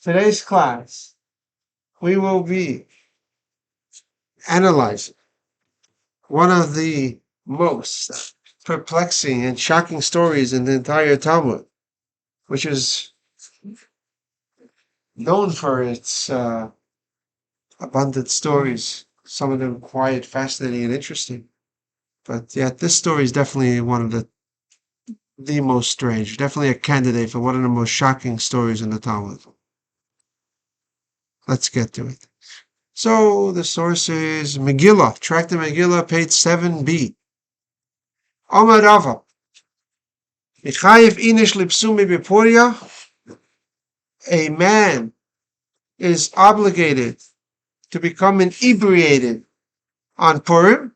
Today's class, we will be analyzing one of the most perplexing and shocking stories in the entire Talmud, which is known for its abundant stories, some of them quite fascinating and interesting. But yet this story is definitely one of the most strange, definitely a candidate for one of the most shocking stories in the Talmud. Let's get to it. So the source is Megillah, Tractate Megillah, page 7b. Amar Rava, Michayev inish lipsumi bepuria. A man is obligated to become inebriated on Purim,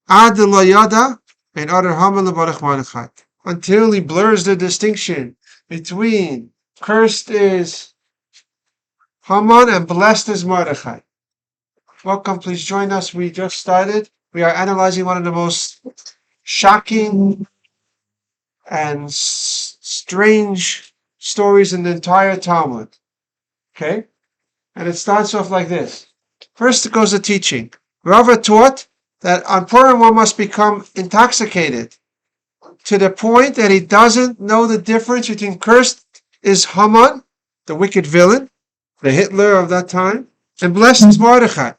ad lo yada and other Haman lebarach Mordechai, until he blurs the distinction between cursed is Haman and blessed is Mordechai. Welcome, please join us. We just started. We are analyzing one of the most shocking and strange stories in the entire Talmud. Okay? And it starts off like this. First, it goes to teaching. Rava taught that on Purim one must become intoxicated to the point that he doesn't know the difference between cursed is Haman, the wicked villain, the Hitler of that time, and blessed is Mordechai.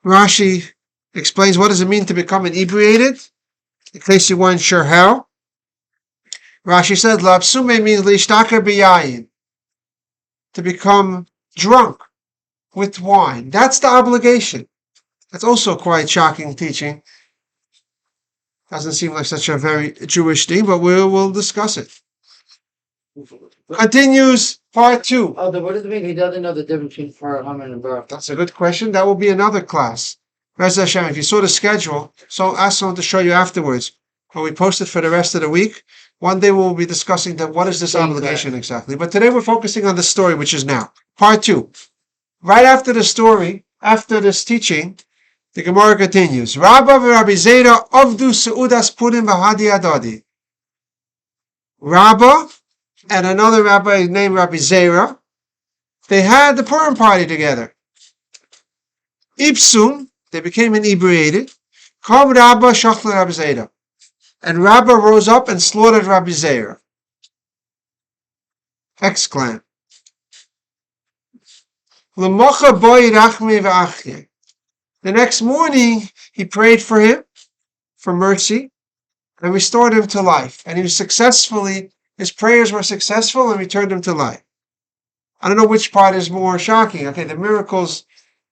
Rashi explains what does it mean to become inebriated, in case you weren't sure how. Rashi said, Lapsume means lishtaker biyayin, to become drunk with wine. That's the obligation. That's also quite shocking teaching. Doesn't seem like such a very Jewish thing, but we'll discuss it. Continues part 2. Oh, what does it mean? He doesn't know the difference between Haman and Baruch. That's a good question. That will be another class. Rez Hashem, if you saw the schedule, so ask someone to show you afterwards. When we post it for the rest of the week, one day we'll be discussing what is this obligation exactly. But today we're focusing on the story, which is now. Part 2. Right after the story, after this teaching, the Gemara continues. Rabbi Rabbi Zera avdu seudas purim v'hadi adadi. Rabbi and another rabbi named Rabbi Zera, they had the Purim party together. Ipsum, they became inebriated. Kam Rabba shachla Rabbi Zera. And Rabbi rose up and slaughtered Rabbi Zera. Exclaim. L'mocha boi rachmi v'achye. The next morning, he prayed for him, for mercy, and restored him to life. And his prayers were successful and returned him to life. I don't know which part is more shocking. Okay, the miracles,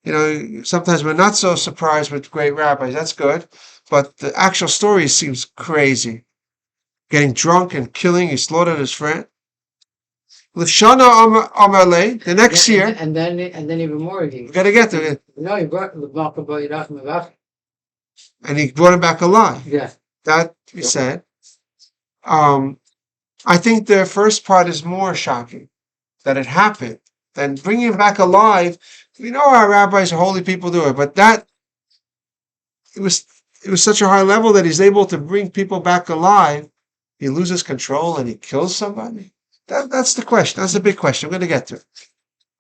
sometimes we're not so surprised with great rabbis. That's good. But the actual story seems crazy. Getting drunk and killing, he slaughtered his friend. L'shana amalei, the next year. And then even more. We got to get to it. No, he brought the and he brought him back alive. Yeah. That we said. I think the first part is more shocking, that it happened. Then bringing him back alive, we know our rabbis and holy people do it, but it was such a high level that he's able to bring people back alive. He loses control and he kills somebody. That's the question. That's the big question. I'm going to get to it.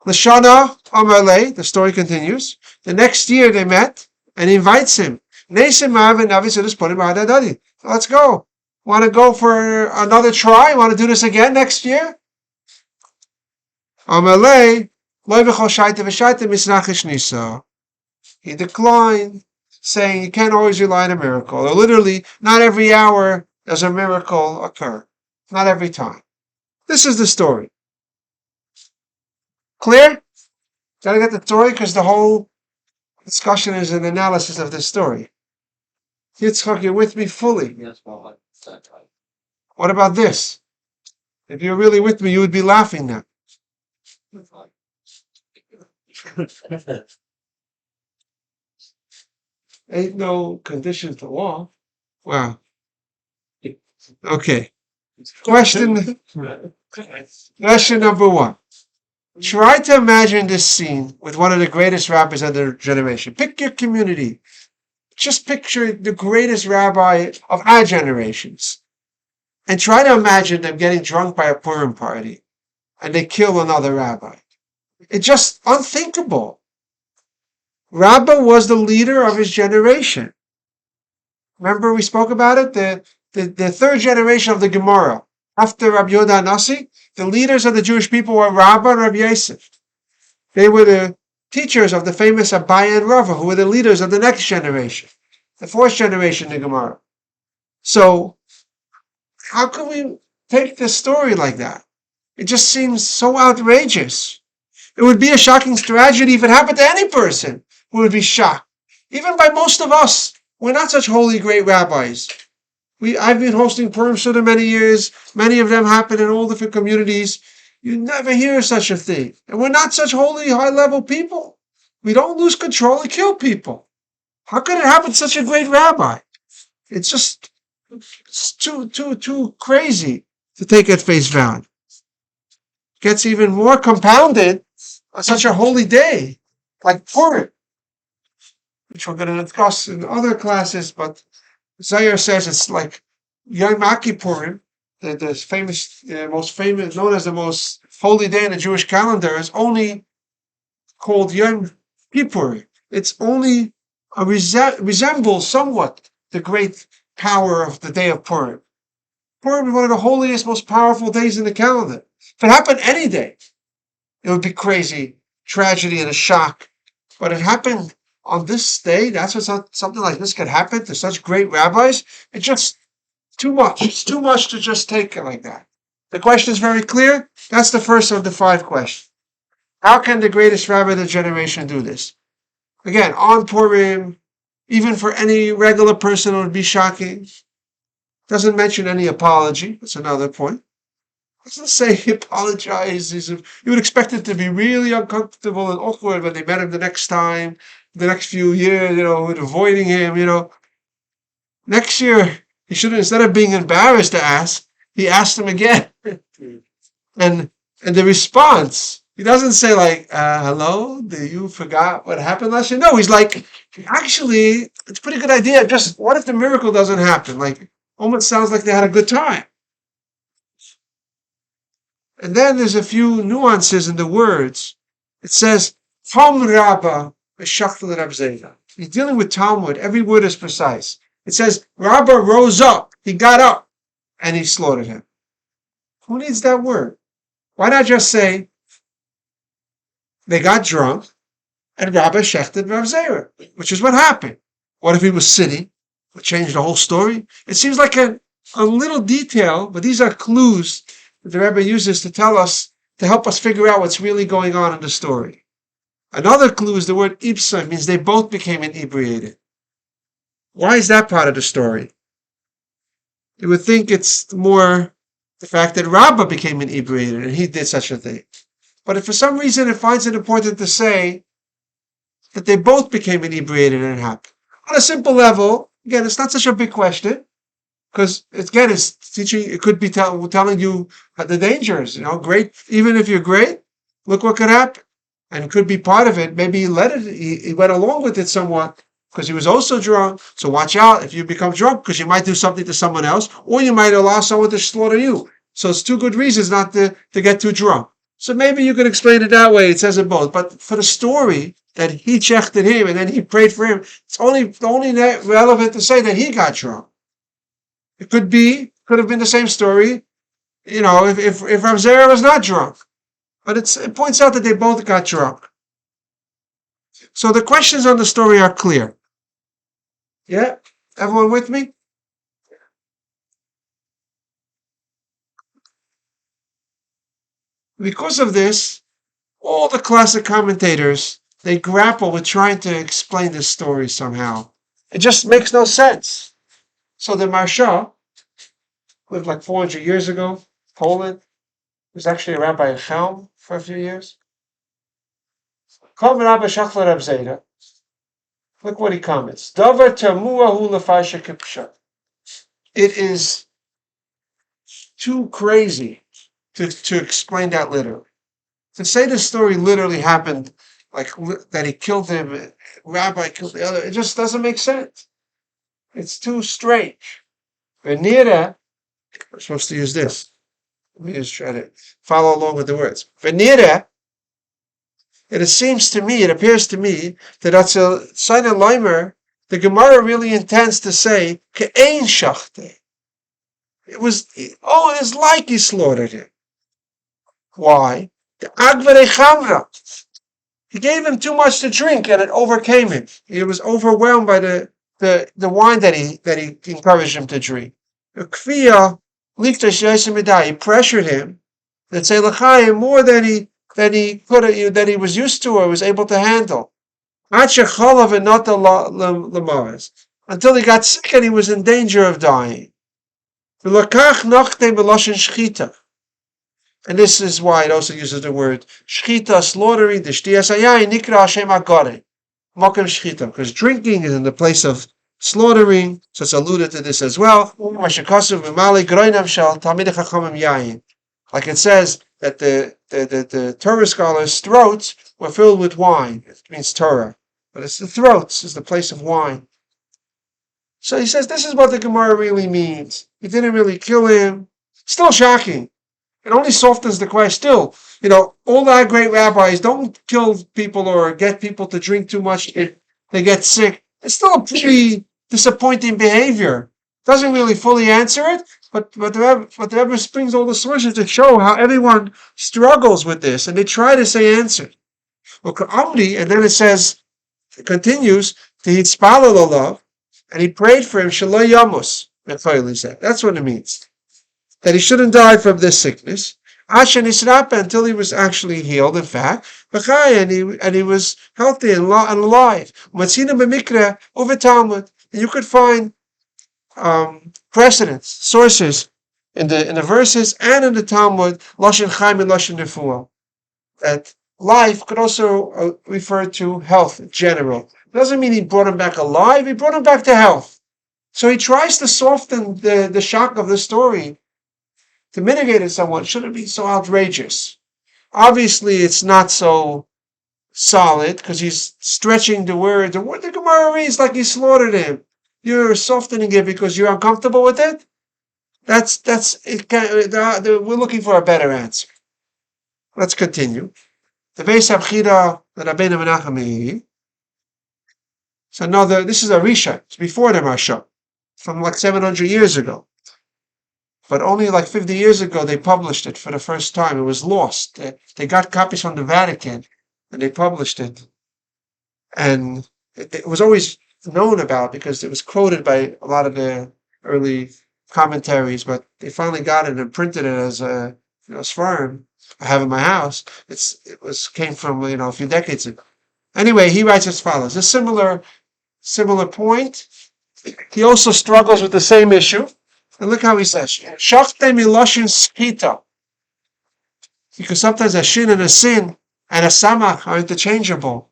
L'shana amalei, the story continues. The next year they met and he invites him. Let's go. Want to go for another try? Want to do this again next year? Amalei, he declined, saying you can't always rely on a miracle. Or literally, not every hour does a miracle occur. Not every time. This is the story. Clear? Gotta get the story because the whole discussion is an analysis of this story. Yitzchak, you're with me fully. Yes, well, that's right. What about this? If you're really with me, you would be laughing now. Ain't no condition to law. Wow. Okay. Question number 1. Try to imagine this scene with one of the greatest rabbis of their generation. Pick your community. Just picture the greatest rabbi of our generations. And try to imagine them getting drunk by a Purim party. and they kill another rabbi. It's just unthinkable. Rabbi was the leader of his generation. Remember we spoke about it? The third generation of the Gemara. After Rabbi Yehuda Nasi, the leaders of the Jewish people were Rabbi and Rabbi Yosef. They were the teachers of the famous Abaye and Rava, who were the leaders of the next generation, the fourth generation in Gemara. So, how can we take this story like that? It just seems so outrageous. It would be a shocking tragedy if it happened to any person. We would be shocked. Even by most of us. We're not such holy great rabbis. I've been hosting Purim Suda many years. Many of them happen in all different communities. You never hear such a thing. And we're not such holy, high-level people. We don't lose control and kill people. How could it happen to such a great rabbi? It's too crazy to take at face value. It gets even more compounded on such a holy day, like Purim, which we're going to discuss in other classes, but Zayar says it's like Yom Kippurim, the famous, known as the most holy day in the Jewish calendar, is only called Yom Kippur. It's only resembles somewhat the great power of the day of Purim. Purim is one of the holiest, most powerful days in the calendar. If it happened any day, it would be crazy, tragedy, and a shock. But it happened on this day. That's what something like this could happen to such great rabbis. It's just too much. It's too much to just take it like that. The question is very clear. That's the first of the 5 questions. How can the greatest rabbi of the generation do this? Again, on Purim, even for any regular person, it would be shocking. Doesn't mention any apology. That's another point. Doesn't say he apologizes. You would expect it to be really uncomfortable and awkward when they met him the next time, the next few years, with avoiding him, Next year, he should have, instead of being embarrassed to ask, he asked him again. And the response, he doesn't say like, hello, you forgot what happened last year? No, he's like, actually, it's a pretty good idea. Just what if the miracle doesn't happen? Like, almost sounds like they had a good time. And then there's a few nuances in the words. It says, Ham Rabba v'shachtel Rab Zera. He's dealing with Talmud. Every word is precise. It says, Rabba rose up. He got up. And he slaughtered him. Who needs that word? Why not just say, they got drunk, and Rabba shechted Rab Zera, which is what happened. What if he was sitting? Would change the whole story? It seems like a little detail, but these are clues that the Rebbe uses to help us figure out what's really going on in the story. Another clue is the word ipsa, means they both became inebriated. Why is that part of the story? You would think it's more the fact that Rabbah became inebriated and he did such a thing. But if for some reason it finds it important to say that they both became inebriated and it happened. On a simple level, again, it's not such a big question. Because again, it's teaching. It could be telling you the dangers. Great. Even if you're great, look what could happen, and it could be part of it. Maybe he let it. He went along with it somewhat because he was also drunk. So watch out if you become drunk, because you might do something to someone else, or you might allow someone to slaughter you. So it's 2 good reasons not to get too drunk. So maybe you could explain it that way. It says it both. But for the story that he checked at him and then he prayed for him, it's only relevant to say that he got drunk. It could have been the same story, if Rab Zera was not drunk. But it points out that they both got drunk. So the questions on the story are clear. Yeah? Everyone with me? Because of this, all the classic commentators, they grapple with trying to explain this story somehow. It just makes no sense. So the Marsha lived like 400 years ago, Poland. He was actually a rabbi in Chelm for a few years. Look what he comments. It is too crazy to explain that literally. To say the story literally happened, like that he killed him, rabbi killed the other, it just doesn't make sense. It's too strange. Venira, we're supposed to use this. Let me just try to follow along with the words. V'nireh, it seems to me, it appears to me, that that's a sign of Leimer, the Gemara really intends to say, Ke'ein shachte. It is like he slaughtered him. Why? The Agvere Chamra. He gave him too much to drink and it overcame him. He was overwhelmed by the wine that he encouraged him to drink. He pressured him, let's say l'chaim, more than he was used to or was able to handle. Until he got sick and he was in danger of dying. And this is why it also uses the word shchita, slaughtering, the shtiyas hayayin nikra Hashem agare, mokem shchita, because drinking is in the place of slaughtering, so it's alluded to this as well. Like it says that the Torah scholars' throats were filled with wine. It means Torah, but it's the throats, is the place of wine. So he says this is what the Gemara really means. He didn't really kill him. Still shocking. It only softens the question. Still, all our great rabbis don't kill people or get people to drink too much if they get sick. It's still a pretty disappointing behavior. Doesn't really fully answer it, but the Rebbe brings all the sources to show how everyone struggles with this, and they try to say answer. And then it continues, to hitzpalel olav, and he prayed for him, shelo yamus, that's what it means. That he shouldn't die from this sickness, until he was actually healed, in fact, and he was healthy and alive. And you could find precedents, sources in the verses and in the Talmud, lashon chaim and lashon refuah, that life could also refer to health in general. It doesn't mean he brought him back alive; he brought him back to health. So he tries to soften the shock of the story, to mitigate it somewhat. It shouldn't be so outrageous. Obviously, it's not so solid because he's stretching the word. The word the Gemara reads like he slaughtered him. You're softening it because you're uncomfortable with it. That's it. We're looking for a better answer. Let's continue. The Beis Abchira, the Rabbeinu Menachem. This is a Risha. It's before the Marsha, from like 700 years ago. But only like 50 years ago, they published it for the first time. It was lost. They got copies from the Vatican, and they published it. And it was always known about because it was quoted by a lot of the early commentaries, but they finally got it and printed it as a Sfarim I have in my house. Came from a few decades ago. Anyway, he writes as follows. A similar point. He also struggles with the same issue. And look how he says, Shachte miloshin skita. Because sometimes a shin and a sin and a samach are interchangeable.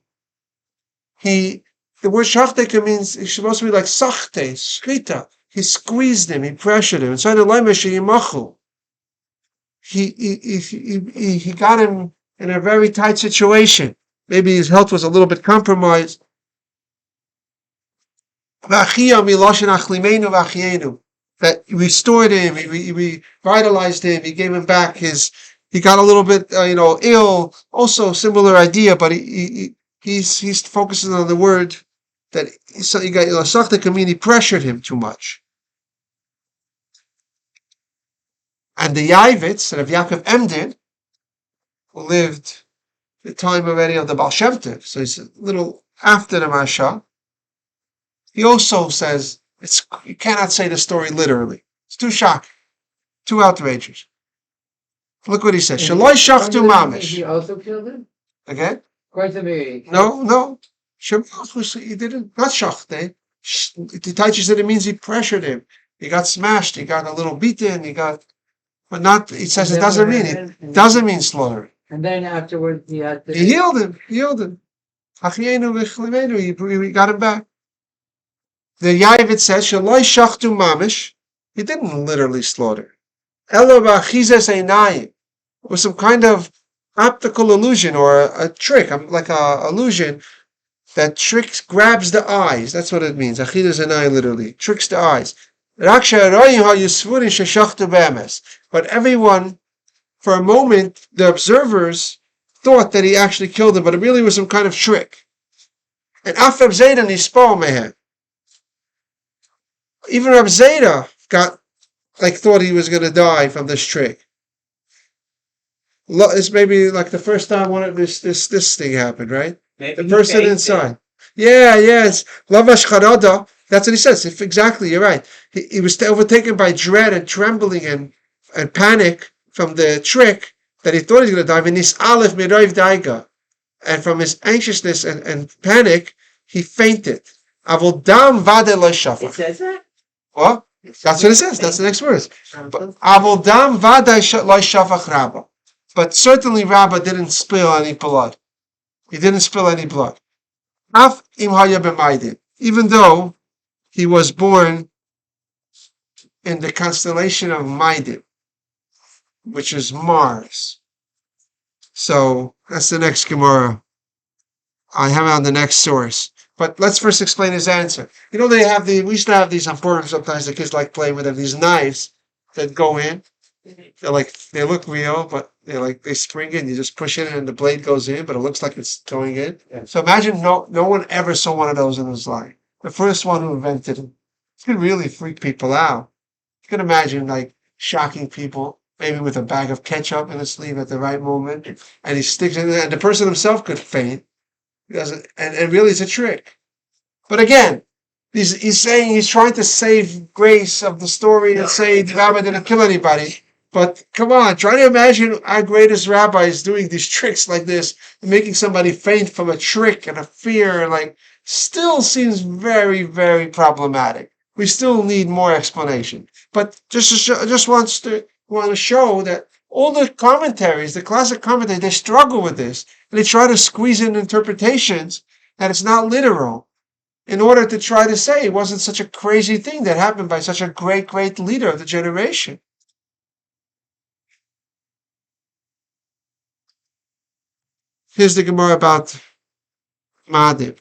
The word shachte means it's supposed to be like sachte, skita. He squeezed him, he pressured him. And so he got him in a very tight situation. Maybe his health was a little bit compromised. That restored him, he revitalized him, he gave him back he got a little bit, ill. Also similar idea, but he's focusing on the word that he got Lasachta can mean he pressured him too much. And the Yavitz, of Yaakov Emden, who lived the time already of the Baal Shem Tov, so he's a little after the Marsha, he also says, you cannot say the story literally. It's too shocking, too outrageous. Look what he says. Shaloi shachtu mamish. He also killed him? Again? No. He didn't. Not shachte. The Taichi said it means he pressured him. He got smashed. He got a little beaten. But not. It says it doesn't mean it. It doesn't mean slaughtering. And then afterwards he had to. He healed him. He got him back. The Yavit says, Shaloi shachtu mamish. He didn't literally slaughter. Elo b'achizes einayim. It was some kind of optical illusion or a trick, like a illusion that grabs the eyes. That's what it means. Achizes einayim literally. Tricks the eyes. But everyone for a moment, the observers thought that he actually killed him, but it really was some kind of trick. And Af Reb Zayda nispo mehem. Even Reb Zayda thought he was going to die from this trick. It's maybe like the first time this thing happened, right? Maybe the person inside. Yeah, it's Lavash Charada. That's what he says. Exactly, you're right. He was overtaken by dread and trembling and panic from the trick that he thought he was going to die. V'nis Aleph Miroiv Daiga. And from his anxiousness and panic, he fainted. Avodam Vade Lo Shafach. It says that? What? That's what it says. That's the next verse. Avodam Vade Lo Shafach Rabba. But certainly Rabbi didn't spill any blood. He didn't spill any blood. Af im haya b'maydim. Even though he was born in the constellation of Maidim, which is Mars. So that's the next Gemara. I have it on the next source. But let's first explain his answer. We used to have these on Purim sometimes. The kids like playing with them. These knives that go in. They look real, but they spring in. You just push it and the blade goes in, but it looks like it's going in. Yeah. So imagine no one ever saw one of those in his life. The first one who invented them. It could really freak people out. You can imagine shocking people, maybe with a bag of ketchup in his sleeve at the right moment, and he sticks it in there, and the person himself could faint. And really it's a trick. But again, he's saying he's trying to save grace of the story and say the rabbi didn't kill anybody. But come on, try to imagine our greatest rabbis doing these tricks like this, making somebody faint from a trick and a fear, still seems very, very problematic. We still need more explanation. But just want to show that all the commentaries, the classic commentaries, they struggle with this, and they try to squeeze in interpretations that it's not literal, in order to try to say it wasn't such a crazy thing that happened by such a great, great leader of the generation. Here's the Gemara about Madim.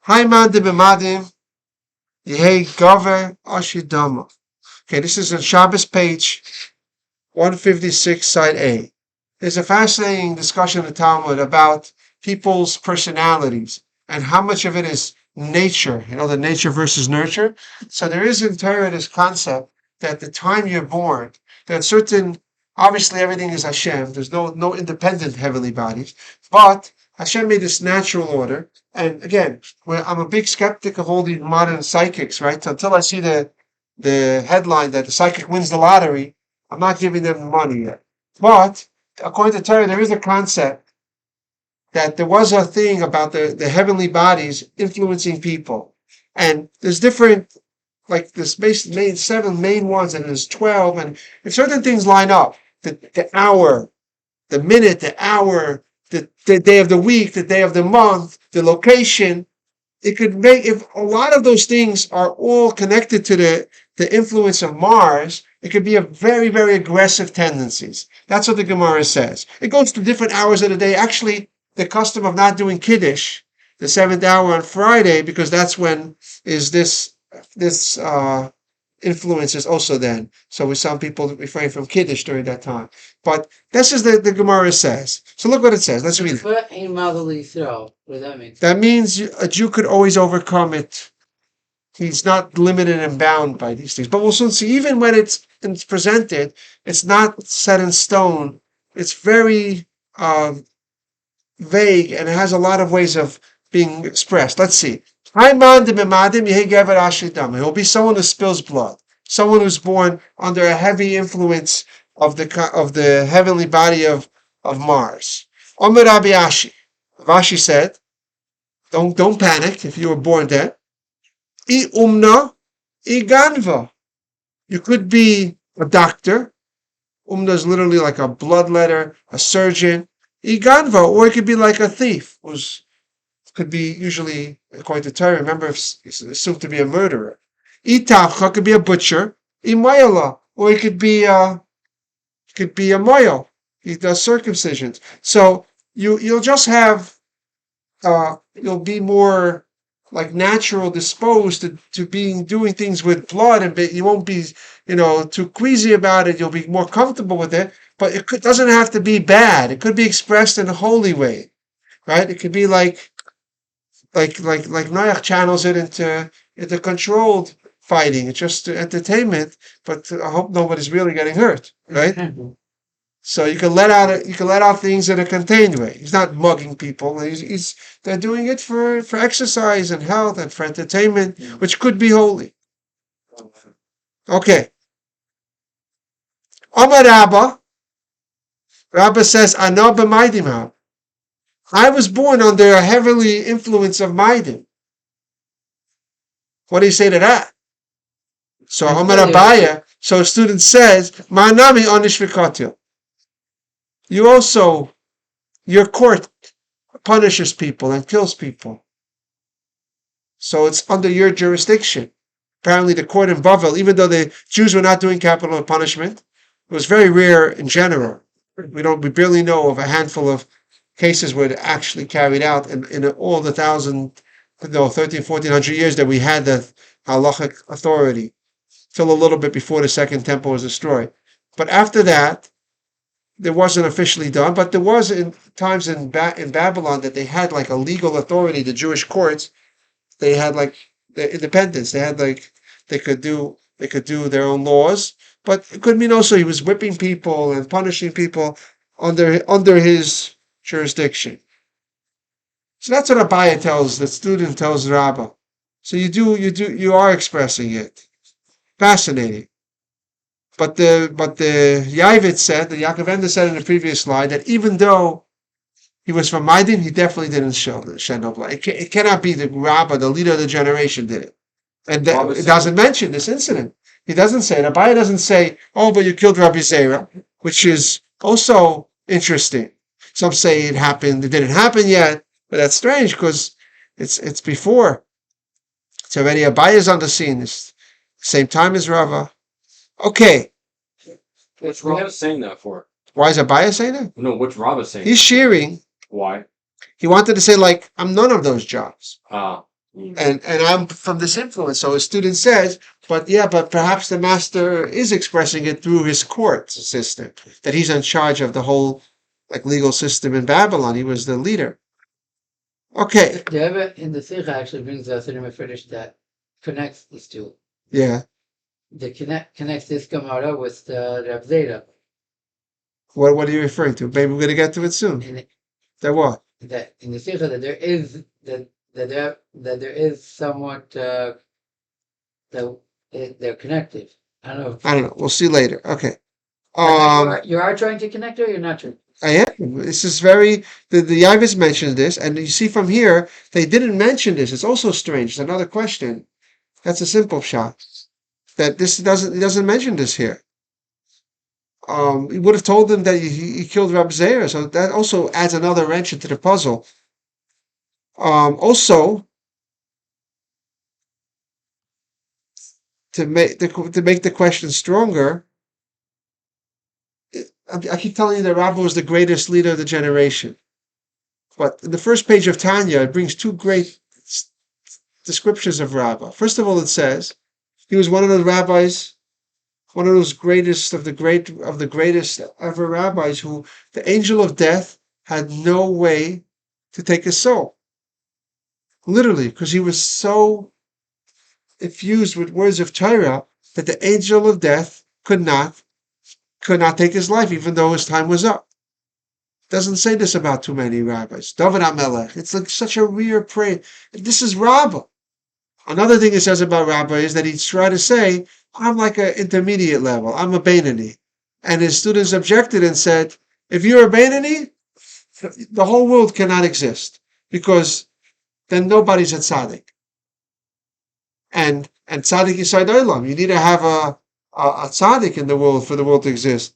Hi Madim b'Madim, Yehei Gover Ashidama. Okay, this is on Shabbos page 156, side A. There's a fascinating discussion in the Talmud about people's personalities and how much of it is nature, the nature versus nurture. So there is in Torah this concept that the time you're born, that obviously everything is Hashem, there's no independent heavenly bodies, but Hashem made this natural order. And again, I'm a big skeptic of all these modern psychics, right? So until I see the headline that the psychic wins the lottery, I'm not giving them money yet. But according to Torah, there is a concept that there was a thing about the heavenly bodies influencing people. And there's different, there's 7 main ones, and there's 12. And if certain things line up, the hour, the minute, the hour, the day of the week, the day of the month, the location, it could make, if a lot of those things are all connected to the influence of Mars, it could be a very, very aggressive tendencies. That's what the Gemara says. It goes to different hours of the day. Actually, the custom of not doing Kiddush, the 7th hour on Friday, because that's when is this influence is also then. So some people refrain from Kiddush during that time. But this is the Gemara says. So look what it says. Let's read it. What does that mean? That means a Jew could always overcome it. He's not limited and bound by these things. But we'll soon see, even when it's presented, it's not set in stone. It's very vague, and it has a lot of ways of being expressed. Let's see. He'll be someone who spills blood, someone who's born under a heavy influence of the heavenly body of Mars. Omer Rabbi Ashi. Rashi said, don't panic if you were born there. I umna, I ganva. You could be a doctor. Umna is literally like a bloodletter, a surgeon. I ganva, or it could be like a thief, could be usually, according to Torah, remember, it's assumed to be a murderer. I tavcha could be a butcher. I mayala, or it could be a moyel. He does circumcisions. So you'll just have, you'll be more natural disposed to doing things with blood, and you won't be, too queasy about it. You'll be more comfortable with it. but doesn't have to be bad. It could be expressed in a holy way, right? It could be like Noach channels it into controlled fighting. It's just entertainment, but I hope nobody's really getting hurt, right? So you can let out things in a contained way. He's not mugging people. They're doing it for exercise and health and for entertainment, which could be holy. Okay. Omar Rabba says, "Ano b'maidim." I was born under a heavily influence of maidim. What do you say to that? So Omar Abaya, so a student says, "Ma'anami onish v'katil." Your court punishes people and kills people. So it's under your jurisdiction. Apparently the court in Bavel, even though the Jews were not doing capital punishment, it was very rare in general. We barely know of a handful of cases where it actually carried out in all the 1400 years that we had the halachic authority, till a little bit before the second temple was destroyed. But after that, there wasn't officially done, but there was in times in Babylon that they had like a legal authority, the Jewish courts. They had like their independence. They had like they could do their own laws, but it could mean also he was whipping people and punishing people under his jurisdiction. So that's what Abaya tells the student tells Rabbah. So you are expressing it. Fascinating. But the Yavit said, the Yaakov Ender said in the previous slide, that even though he was from Maidim, he definitely didn't shed no blood. It cannot be the Rabbah, the leader of the generation, did it. And it doesn't mention this incident. He doesn't say it. Abaya doesn't say, "Oh, but you killed Rabbi Zera," which is also interesting. Some say it happened. It didn't happen yet, but that's strange because it's before. It's already Abaya's on the scene. It's the same time as Rava. Okay. What's Rabbi saying that for? Why is Abaya saying that? No, what's Rabbi saying? He's shearing. Why? He wanted to say, like, I'm none of those jobs. And I'm from this influence. So a student says, but perhaps the master is expressing it through his court system, that he's in charge of the whole legal system in Babylon. He was the leader. Okay. The Rebbe in the Sikha actually brings us in a finish that connects these two. Yeah. Connects this Gemara with the Reb Zera. What are you referring to? Maybe we're going to get to it soon. That what? That in the Sikha that there is somewhat that they're connected. I don't know. We'll see later. Okay. You are trying to connect or you're not trying? I am. This is very the Yavis mentioned this, and you see from here they didn't mention this. It's also strange. It's another question. That's a simple shot. That he doesn't mention this here. He would have told them that he killed Rabbi Zera, so that also adds another wrench into the puzzle. Also, to make the question stronger, I keep telling you that Rabbi was the greatest leader of the generation. But in the first page of Tanya, it brings two great descriptions of Rabbi. First of all, it says he was one of the rabbis, one of those greatest of the greatest ever rabbis, who the angel of death had no way to take his soul. Literally, because he was so infused with words of Torah that the angel of death could not take his life, even though his time was up. Doesn't say this about too many rabbis. David HaMelech, it's like such a rare praise. This is Rabbah. Another thing it says about Rabbah is that he's trying to say, I'm like an intermediate level. I'm a Beinani. And his students objected and said, if you're a Beinani, the whole world cannot exist, because then nobody's a tzaddik. And tzaddik is Olam. You need to have a tzaddik in the world for the world to exist.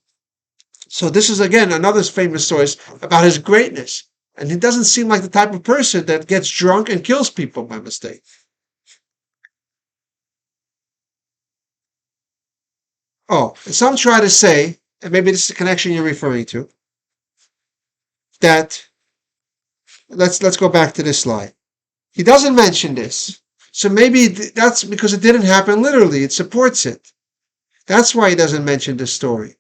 So this is again another famous source about his greatness. And he doesn't seem like the type of person that gets drunk and kills people by mistake. Oh, and some try to say, and maybe this is the connection you're referring to, that let's go back to this slide. He doesn't mention this. So maybe that's because it didn't happen literally. It supports it. That's why he doesn't mention this story.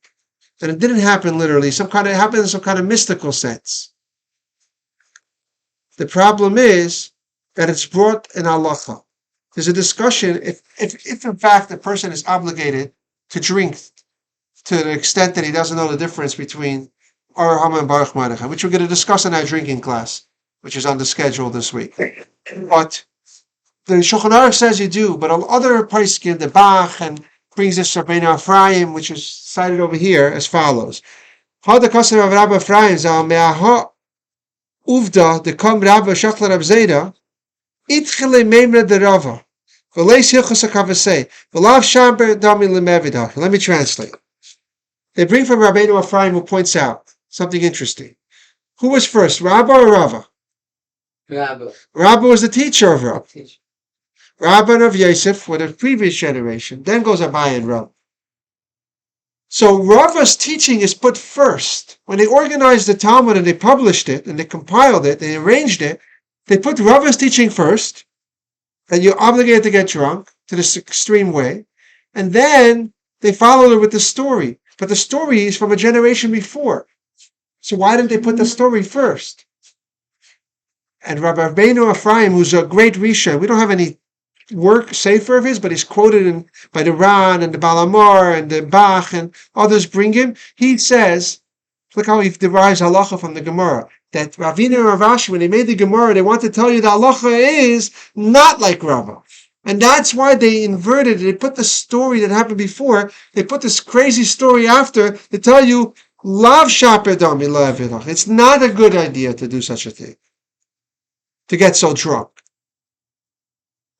And it didn't happen literally. It happened in some kind of mystical sense. The problem is that it's brought in halacha. There's a discussion if in fact the person is obligated to drink to the extent that he doesn't know the difference between Or Hama and Baruch Mordechai, which we're going to discuss in our drinking class, which is on the schedule this week. But the Shulchan Aruch says you do, but other poskim, the Bach, and brings this Rabbeinu Ephraim, which is cited over here as follows. How the custom of Rabbi Ephraim zal me'aha uvda the kom Rabbi Shachla Rab Zeda itchele memre de Rava v'leis hilchos hakavasei v'lav shamber dami lemevidach. Let me translate. They bring from Rabbeinu Ephraim, who points out something interesting. Who was first, Rabbi or Rava? Rabbi. Rabbi was the teacher of Rava. Rabbi of Yosef were the previous generation. Then goes Abai and Rava. So Rava's teaching is put first. When they organized the Talmud and they published it and they compiled it, they arranged it, they put Rava's teaching first, that you're obligated to get drunk to this extreme way, and then they followed it with the story. But the story is from a generation before. So why didn't they put the story first? And Rabbi Rabbeinu Ephraim, who's a great Risha, we don't have any work safer of his, but he's quoted by the Ran and the Balamar and the Bach and others bring him. He says, look how he derives halacha from the Gemara, that Ravina and Rav Ashi, when they made the Gemara, they want to tell you the halacha is not like Rava. And that's why they inverted it. They put the story that happened before, they put this crazy story after to tell you, Lav shaper dami le'avidach. It's not a good idea to do such a thing, to get so drunk.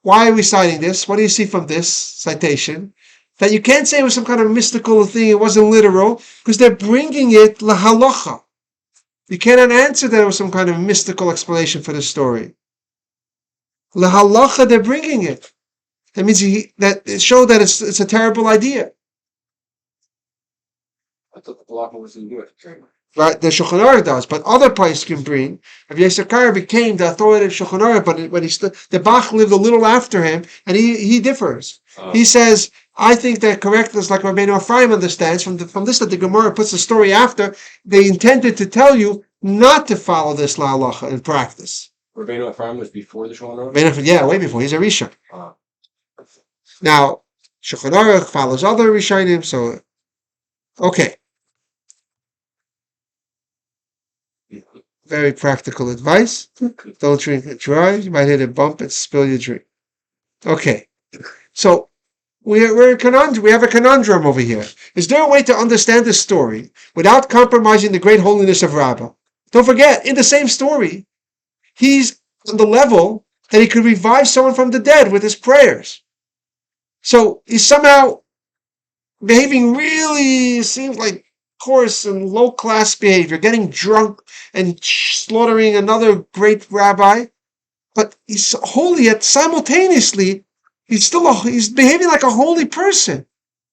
Why are we citing this? What do you see from this citation? That you can't say it was some kind of mystical thing, it wasn't literal, because they're bringing it lahalacha. You cannot answer that it was some kind of mystical explanation for the story. Lahalacha, they're bringing it. That means that it showed that it's a terrible idea. I thought the halacha was in good. Right, the Shulchan Aruch does, but other places can bring. Rabbi Yisakar became the authoritative Shulchan Aruch, but when the Bach lived a little after him, and he differs. He says, I think that correctness, like Rabbeinu Ephraim understands, from this that the Gemara puts the story after, they intended to tell you not to follow this la'alacha in practice. Rabbeinu Ephraim was before the Shulchan Aruch? Yeah, way before. He's a Risha. Now, Shulchan Aruch follows other Rishonim, so, okay. Very practical advice. Don't drink and drive. You might hit a bump and spill your drink. Okay. So we're in conundrum. We have a conundrum over here. Is there a way to understand this story without compromising the great holiness of Rabbah? Don't forget, in the same story, he's on the level that he could revive someone from the dead with his prayers. So he's somehow behaving really, seems like coarse and low-class behavior, getting drunk and slaughtering another great rabbi, but he's holy, yet simultaneously he's behaving like a holy person.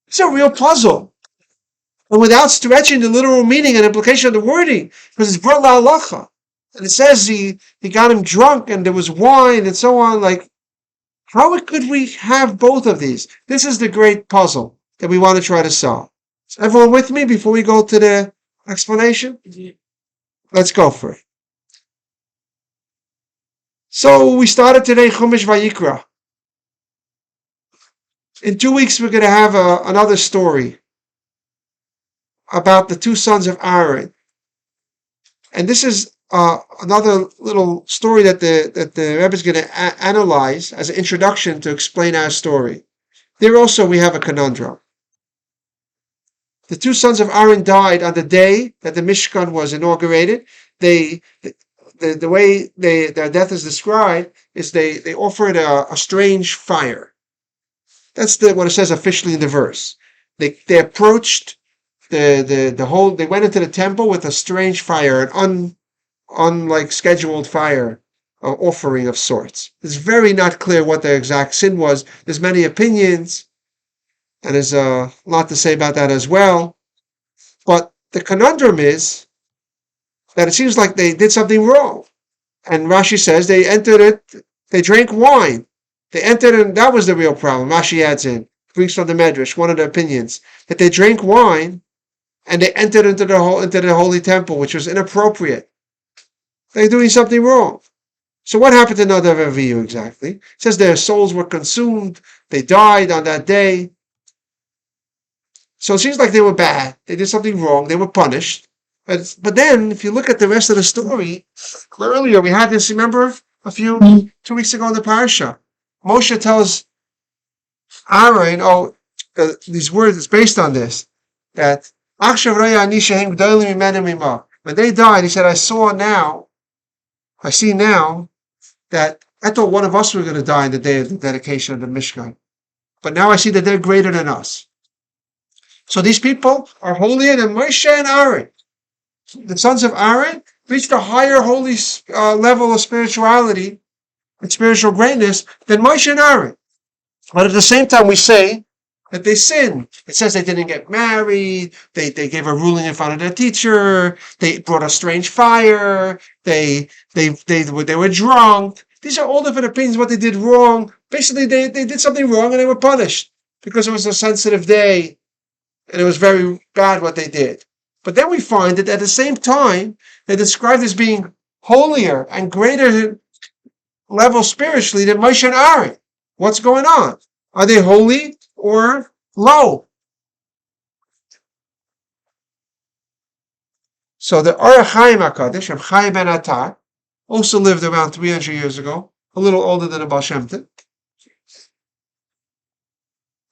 It's a real puzzle, and without stretching the literal meaning and implication of the wording, because it's brought la'alacha, and it says he got him drunk and there was wine and so on. Like, how could we have both of these? This is the great puzzle that we want to try to solve. Is everyone with me before we go to the explanation? Let's go for it. So we started today Chumash Vayikra. In 2 weeks we're going to have another story about the two sons of Aaron. And this is another little story that the Rebbe is going to analyze as an introduction to explain our story. There also we have a conundrum. The two sons of Aaron died on the day that the Mishkan was inaugurated. The way their death is described is they offered a strange fire. That's what it says officially in the verse. They approached they went into the temple with a strange fire, an unlike scheduled fire, offering of sorts. It's very not clear what their exact sin was. There's many opinions. And there's a lot to say about that as well. But the conundrum is that it seems like they did something wrong. And Rashi says they drank wine. They entered, and that was the real problem. Rashi adds in, brings from the Medrash, one of the opinions, that they drank wine and they entered into the holy temple, which was inappropriate. They're doing something wrong. So what happened to Nadav and Avihu exactly? It says their souls were consumed. They died on that day. So it seems like they were bad. They did something wrong. They were punished. But then, if you look at the rest of the story, earlier we had this, remember, 2 weeks ago in the parasha. Moshe tells Aaron, these words, it's based on this, that when they died, he said, I see now that I thought one of us were going to die on the day of the dedication of the Mishkan. But now I see that they're greater than us. So these people are holier than Moshe and Aaron. The sons of Aaron reached a higher holy level of spirituality and spiritual greatness than Moshe and Aaron. But at the same time, we say that they sinned. It says they didn't get married. They gave a ruling in front of their teacher. They brought a strange fire. They were drunk. These are all different opinions what they did wrong. Basically, they did something wrong and they were punished because it was a sensitive day and it was very bad what they did. But then we find that at the same time, they're described as being holier and greater level spiritually than Moshe and Aaron. What's going on? Are they holy or low? So the Or Chaim HaKadosh, Reb Chaim ben Attar, also lived around 300 years ago, a little older than the Baal Shem Tov.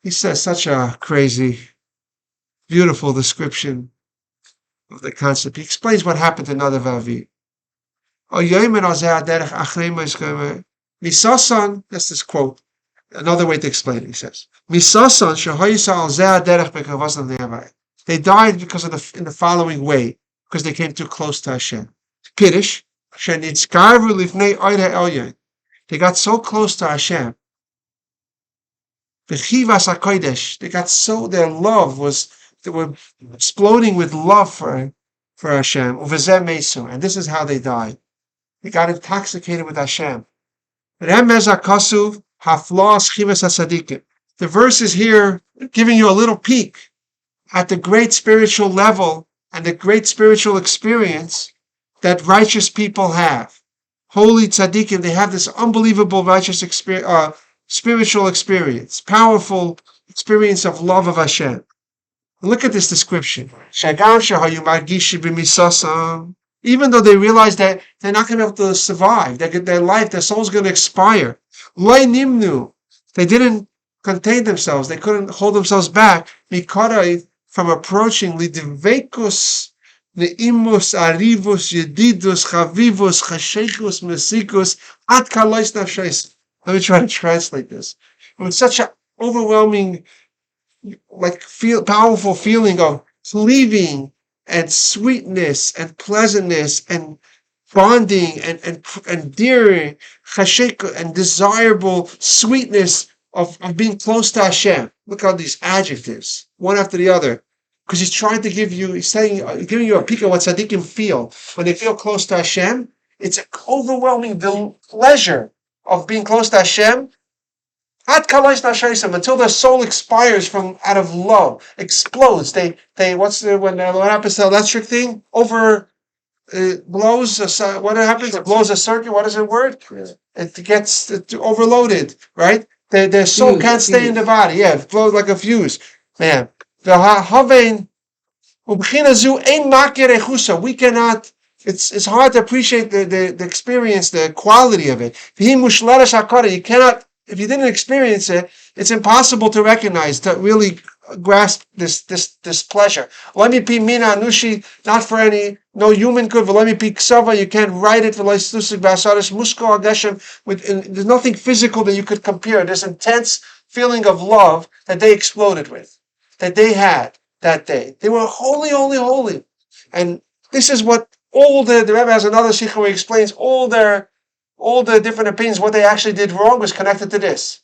He says such a crazy, beautiful description of the concept. He explains what happened to Nadav and Avihu. Misasan, that's this quote. Another way to explain it, he says. Misasan they died because of in the following way, because they came too close to Hashem. Piddish, they got so close to Hashem. They got so, their love was, they were exploding with love for Hashem. And this is how they died. They got intoxicated with Hashem. The verse is here giving you a little peek at the great spiritual level and the great spiritual experience that righteous people have. Holy tzaddikim, they have this unbelievable righteous spiritual experience, powerful experience of love of Hashem. Look at this description. Even though they realize that they're not going to be able to survive, their soul's going to expire. They didn't contain themselves. They couldn't hold themselves back from approaching lidvekus neimus arivus yedidus chavivus chashekus mesikus at kalois nafshes. Let me try to translate this. It was such an overwhelming, powerful feeling of cleaving and sweetness and pleasantness and bonding and endearing, chashek and desirable sweetness of being close to Hashem. Look at these adjectives, one after the other. Because he's trying to giving you a peek of what tzaddikim feel. When they feel close to Hashem, it's an overwhelming pleasure of being close to Hashem. Until their soul expires from out of love, explodes. What happens to the electric thing? Blows. What happens? It blows a circuit. What is the word? It gets overloaded, right? Their soul can't stay in the body. Yeah, it blows like a fuse. Man, we cannot. It's hard to appreciate the experience, the quality of it. You cannot. If you didn't experience it, it's impossible to recognize, to really grasp this pleasure. Let me be mina anushi, not for no human could. Let me be ksava. You can't write it. There's nothing physical that you could compare. This intense feeling of love that they exploded with, that they had that day. They were holy, holy, holy, and this is what all the Rebbe has another sikha where he explains all the different opinions. What they actually did wrong was connected to this.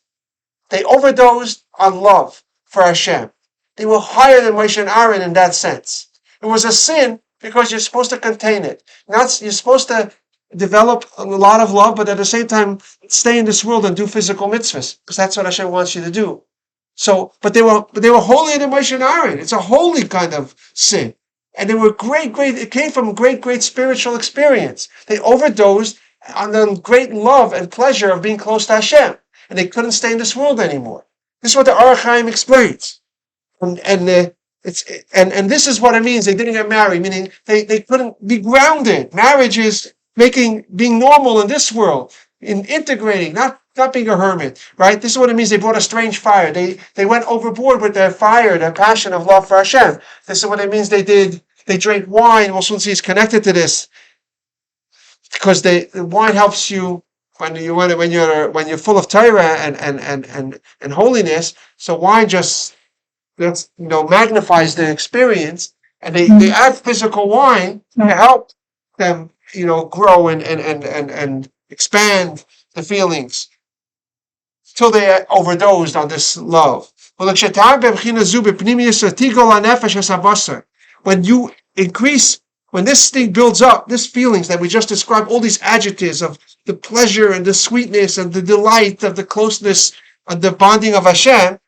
They overdosed on love for Hashem. They were higher than Moshe and Aaron in that sense. It was a sin because you're supposed to contain it. You're supposed to develop a lot of love, but at the same time stay in this world and do physical mitzvahs, because that's what Hashem wants you to do. So, but they were holier than Moshe and Aaron. It's a holy kind of sin. And they were it came from great spiritual experience. They overdosed on the great love and pleasure of being close to Hashem. And they couldn't stay in this world anymore. This is what the Ohr HaChaim explains. And this is what it means. They didn't get married, meaning they couldn't be grounded. Marriage is being normal in this world, in integrating, not being a hermit, right? This is what it means. They brought a strange fire. They went overboard with their fire, their passion of love for Hashem. This is what it means they did. They drank wine. We'll soon see it's connected to this, because the wine helps you when you're full of Torah and holiness. So wine just magnifies the experience, and they add physical wine to help them grow and expand the feelings till they overdosed on this love. When you increase, when this thing builds up, these feelings that we just described, all these adjectives of the pleasure and the sweetness and the delight of the closeness and the bonding of Hashem,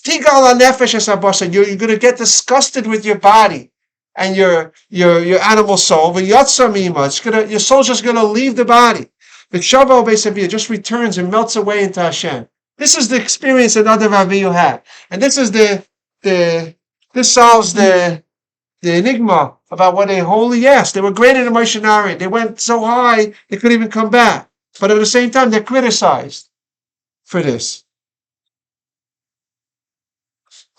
you're going to get disgusted with your body and your animal soul. Your soul's just going to leave the body. It just returns and melts away into Hashem. This is the experience that other Rabbi had. And this solves the enigma about what they holy. Yes, they were greater than Moshe Nari. They went so high they couldn't even come back. But at the same time, they're criticized for this.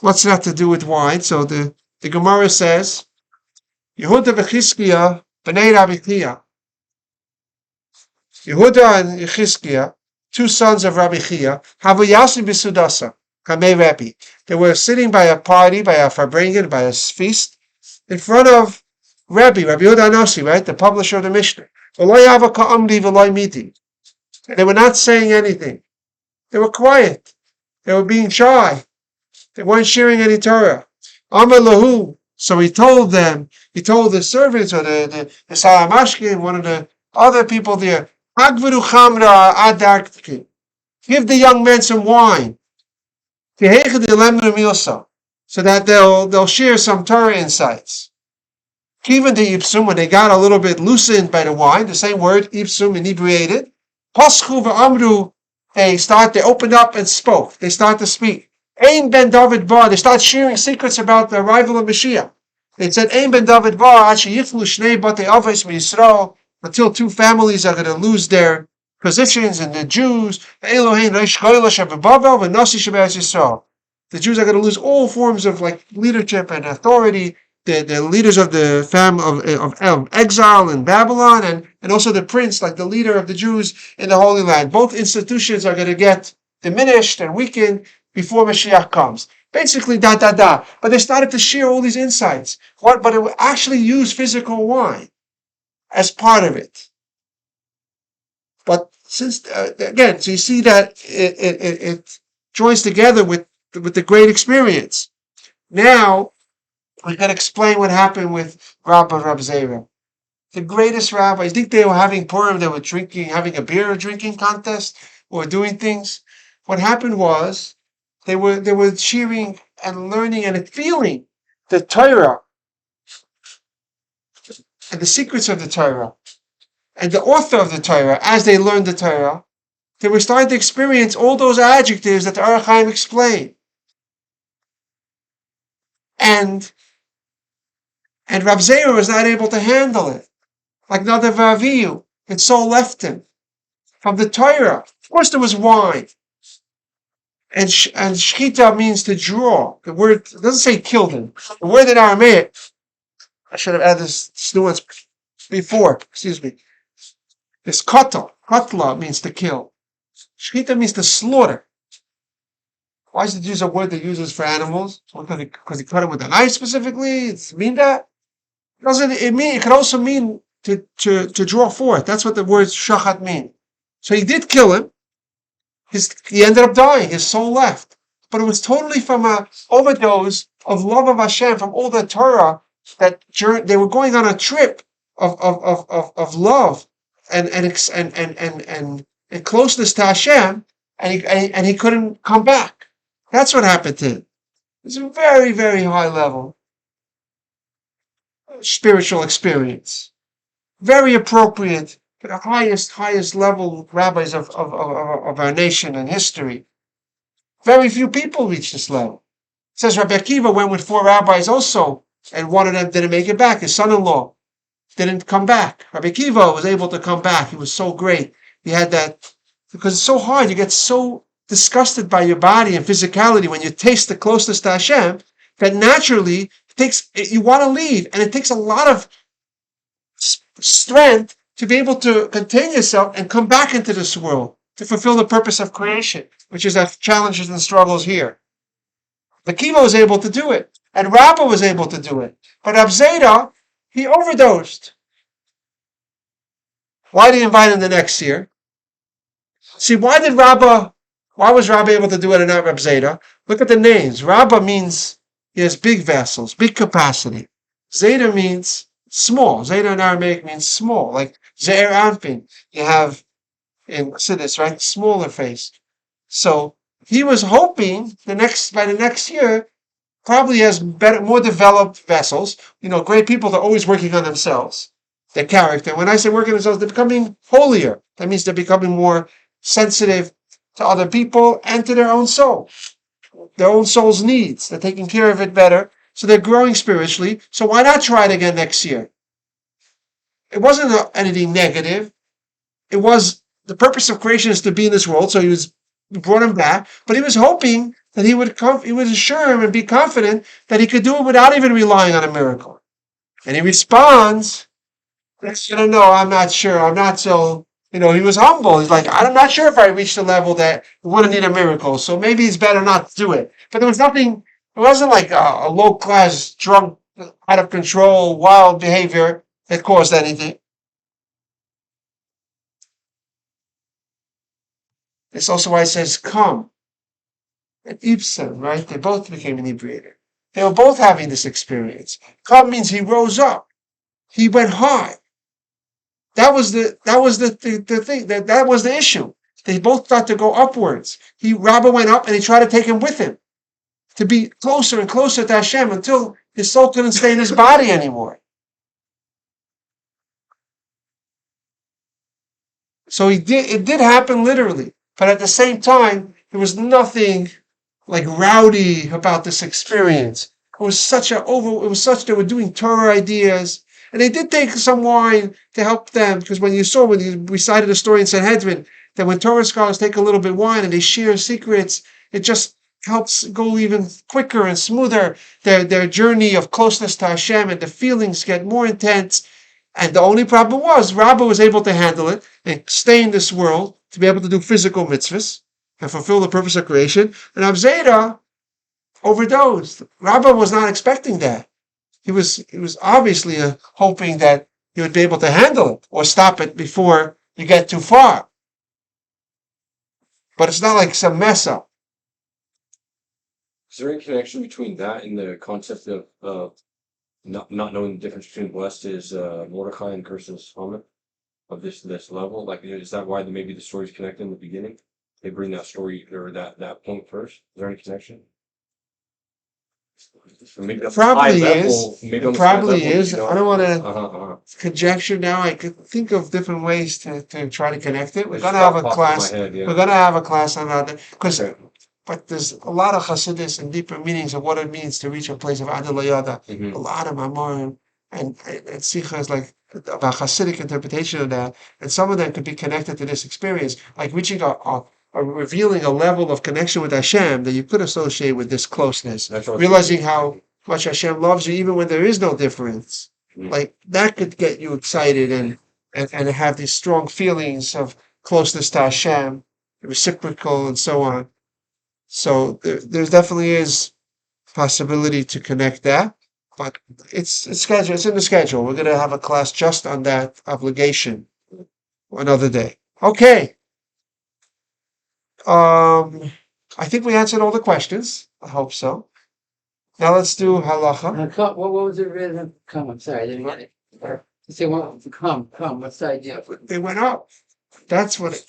What's that to do with wine? So the Gemara says, Yehuda v'Chizkiya b'nei Rabbi Chia. Yehuda and Chizkiya, two sons of Rabbi Chia, havayasim b'sudasa, kamei Rabbi. They were sitting by a party, by a farbrengen, by a feast, in front of Rabbi Yehuda Anosi, right, the publisher of the Mishnah. And they were not saying anything. They were quiet. They were being shy. They weren't sharing any Torah. Amar lahu. So he told them, he told the servants or the Salamashkin, one of the other people there, Hagvaru chamra adarki. Give the young men some wine. So that they'll share some Torah insights. Even the Ipsum, when they got a little bit loosened by the wine, the same word, Ipsum, inebriated, Paschu v'amru, they opened up and spoke. They start to speak. Ein ben David bar. They start sharing secrets about the arrival of Mashiach. They said, Ein ben David bar, until two families are going to lose their positions, and the Jews, the Jews are going to lose all forms of leadership and authority. The leaders of the family of exile in Babylon, and also the prince, like the leader of the Jews in the Holy Land. Both institutions are going to get diminished and weakened before Mashiach comes. Basically, But they started to share all these insights. But it would actually use physical wine as part of it. But since, again, so you see that it joins together with the great experience. Now, we can explain what happened with Rabbi Zera. The greatest rabbis. I think they were having Purim, they were having a beer drinking contest, or doing things. What happened was, they were cheering and learning and feeling the Torah and the secrets of the Torah and the author of the Torah. As they learned the Torah, they were starting to experience all those adjectives that the Ohr HaChaim explained. And Rav Zera was not able to handle it. Like Nadav Avihu, its soul left him. From the Torah, of course there was wine. And shchita means to draw. The word doesn't say killed him. The word in Aramaic, I should have added this nuance before, excuse me. This katla means to kill. Shchita means to slaughter. Why does it use a word that uses for animals? Because he cut it with a knife specifically? Does it mean that? It could also mean to draw forth. That's what the word shachat means. So he did kill him. He ended up dying. His soul left. But it was totally from an overdose of love of Hashem, from all the Torah, that they were going on a trip of love and closeness to Hashem, and he couldn't come back. That's what happened to him. It's a very, very high level. spiritual experience. Very appropriate for the highest level rabbis of our nation and history. Very few people reach this level. It says Rabbi Akiva went with 4 rabbis also, and one of them didn't make it back. His son-in-law didn't come back. Rabbi Akiva was able to come back. He was so great. He had that, because it's so hard. You get so disgusted by your body and physicality when you taste the closeness to Hashem that naturally you want to leave, and it takes a lot of strength to be able to contain yourself and come back into this world to fulfill the purpose of creation, which is our challenges and struggles here. Akiva was able to do it, and Rabbi was able to do it. But Abzeda, he overdosed. Why did he invite him the next year? See, why was Rabbi able to do it and not Abzeda? Look at the names. Rabbi means he has big vessels, big capacity. Zeta means small. Zeta in Aramaic means small, like Ze'er Anpin. You have in Chassidus, right? Smaller face. So he was hoping by the next year, probably has better, more developed vessels. Great people, they're always working on themselves, their character. When I say working on themselves, they're becoming holier. That means they're becoming more sensitive to other people and to their own soul, their own soul's needs. They're taking care of it better. So they're growing spiritually. So why not try it again next year? It wasn't anything negative. It was the purpose of creation is to be in this world. So he brought him back, but he was hoping that he would assure him and be confident that he could do it without even relying on a miracle. And he responds, no, I'm not sure. I'm not so, he was humble. He's like, I'm not sure if I reached the level that we want to need a miracle. So maybe it's better not to do it. But there was nothing, it wasn't like a low-class, drunk, out of control, wild behavior that caused anything. It's also why it says, come. And Ibsen, right? They both became inebriated. They were both having this experience. Come means he rose up. He went high. That was the thing. That was the issue. They both started to go upwards. Rabbi went up and he tried to take him with him to be closer and closer to Hashem until his soul couldn't stay in his body anymore. So it did happen literally. But at the same time, there was nothing like rowdy about this experience. It was they were doing Torah ideas. And they did take some wine to help them, because when you recited the story in Sanhedrin, that when Torah scholars take a little bit of wine and they share secrets, it just helps go even quicker and smoother their journey of closeness to Hashem, and the feelings get more intense. And the only problem was, Rabbi was able to handle it and stay in this world to be able to do physical mitzvahs and fulfill the purpose of creation. And Abzeda overdosed. Rabbi was not expecting that. He was obviously hoping that he would be able to handle it or stop it before you get too far. But it's not like some mess up. Is there any connection between that and the concept of not knowing the difference between blessed is Mordecai and cursed is Haman of this level? Like, is that why maybe the story's connected in the beginning? They bring that story or that point first. Is there any connection? Probably is. I don't want to conjecture now. I could think of different ways to try to connect it. We're going to have a class. We're going to have a class on that. But there's a lot of Chassidus and deeper meanings of what it means to reach a place of Adalayada. Mm-hmm. A lot of Mamorim and Sichas like about Chassidic interpretation of that. And some of them could be connected to this experience, like reaching revealing a level of connection with Hashem that you could associate with this closeness. Realizing how much Hashem loves you even when there is no difference. Mm-hmm. Like that could get you excited and have these strong feelings of closeness to Hashem, reciprocal and so on. So there definitely is possibility to connect that, but it's scheduled. It's in the schedule. We're going to have a class just on that obligation another day. Okay. I think we answered all the questions. I hope so. Now let's do halacha. What was the rhythm? Come. I'm sorry, I didn't get it. You say, well, come. What's the idea? They went up. That's what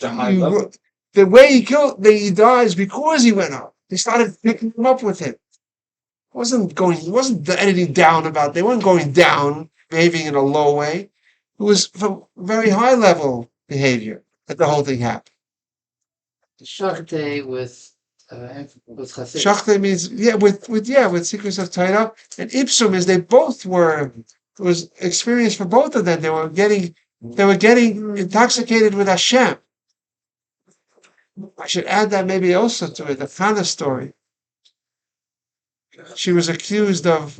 the way he dies because he went up. They started picking him up with him. It wasn't anything down about. They weren't going down behaving in a low way. It was from very high level behavior that the whole thing happened. Shakte was Chassid. Shachte means with secrets of Torah, and Ipsum is they both were. It was experience for both of them. They were getting intoxicated with Hashem. I should add that maybe also to it, the Chana story. She was accused of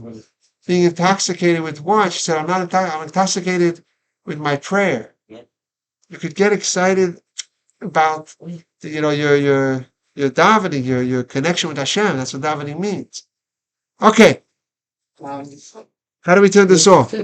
being intoxicated with wine. She said, I'm not intoxicated, I'm intoxicated with my prayer. You could get excited about your davening, your connection with Hashem. That's what davening means. Okay. How do we turn this off?